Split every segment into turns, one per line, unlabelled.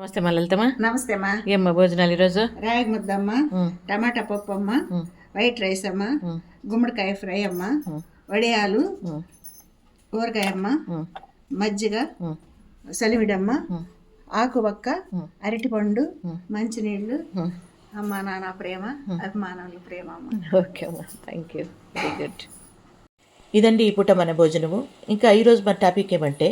నమస్తే మా లలితమ్మా.
నమస్తే అమ్మా.
ఏమ్మా భోజనాలు ఈరోజు?
రాగి ముద్ద అమ్మ, టమాటా పప్పు అమ్మ, వైట్ రైస్ అమ్మ, గుమ్మడికాయ ఫ్రై అమ్మ, వడియాలు, ఊరగాయ అమ్మ, మజ్జిగ, సలివిడమ్మ, ఆకువక్క, అరటిపండు, మంచినీళ్ళు. అమ్మ నాన్న ప్రేమ, అభిమానులు ప్రేమ అమ్మ.
ఓకే అమ్మా, థ్యాంక్ యూ, వెరీ గుడ్. ఇదండి ఈ పూట మన భోజనము. ఇంకా ఈరోజు మన టాపిక్ ఏమంటే,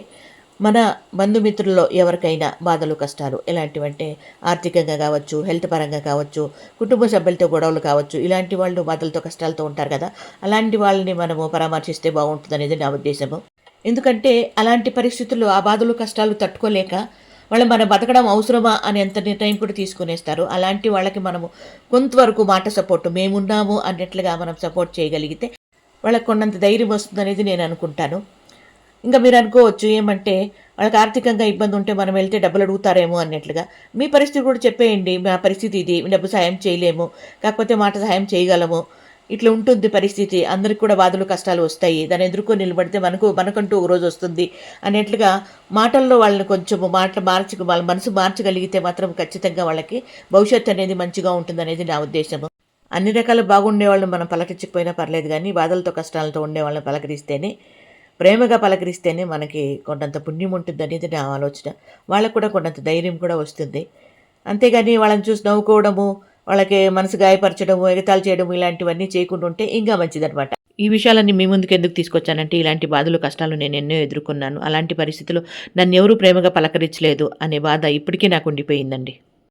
మన బంధుమిత్రుల్లో ఎవరికైనా బాధలు కష్టాలు ఎలాంటివంటే ఆర్థికంగా కావచ్చు, హెల్త్ పరంగా కావచ్చు, కుటుంబ సభ్యులతో గొడవలు కావచ్చు, ఇలాంటి వాళ్ళు బాధలతో కష్టాలతో ఉంటారు కదా, అలాంటి వాళ్ళని మనము పరామర్శిస్తే బాగుంటుంది అనేది నా ఉద్దేశము. ఎందుకంటే అలాంటి పరిస్థితుల్లో ఆ బాధలు కష్టాలు తట్టుకోలేక వాళ్ళు మన బతకడం అవసరమా అని ఎంత నిర్ణయం కూడా తీసుకునేస్తారు. అలాంటి వాళ్ళకి మనము కొంతవరకు మాట సపోర్టు మేమున్నాము అన్నట్లుగా మనం సపోర్ట్ చేయగలిగితే వాళ్ళకి కొన్నంత ధైర్యం వస్తుంది అనేది నేను అనుకుంటాను. ఇంకా మీరు అనుకోవచ్చు ఏమంటే, వాళ్ళకి ఆర్థికంగా ఇబ్బంది ఉంటే మనం వెళ్తే డబ్బులు అడుగుతారేమో అన్నట్లుగా. మీ పరిస్థితి కూడా చెప్పేయండి, మా పరిస్థితి ఇది, డబ్బు సాయం చేయలేము, కాకపోతే మాట సహాయం చేయగలము, ఇట్లా ఉంటుంది పరిస్థితి, అందరికి కూడా బాధలు కష్టాలు వస్తాయి, దాన్ని ఎదుర్కొని నిలబడితే మనకంటూ ఒక రోజు వస్తుంది అన్నట్లుగా మాటల్లో వాళ్ళని కొంచెం వాళ్ళ మనసు మార్చగలిగితే మాత్రం ఖచ్చితంగా వాళ్ళకి భవిష్యత్తు అనేది మంచిగా ఉంటుంది అనేది నా ఉద్దేశము. అన్ని రకాల బాగుండే వాళ్ళని మనం పలకరించకపోయినా పర్లేదు, కానీ బాధలతో కష్టాలతో ఉండే వాళ్ళని పలకరిస్తేనే, ప్రేమగా పలకరిస్తేనే మనకి కొండంత పుణ్యం ఉంటుంది అనేది నా ఆలోచన. వాళ్ళకు కూడా కొండంత ధైర్యం కూడా వస్తుంది. అంతేగాని వాళ్ళని చూసి నవ్వుకోవడము, వాళ్ళకి మనసు గాయపరచడము, ఎగతాళి చేయడము ఇలాంటివన్నీ చేయకుండా ఉంటే ఇంకా మంచిదనమాట. ఈ విషయాలన్నీ మీ ముందుకు ఎందుకు తీసుకొచ్చానంటే, ఇలాంటి బాధలు కష్టాలు నేను ఎన్నో ఎదుర్కొన్నాను. అలాంటి పరిస్థితుల్లో నన్ను ఎవరూ ప్రేమగా పలకరించలేదు అనే బాధ ఇప్పటికీ నాకు ఉండిపోయిందండి.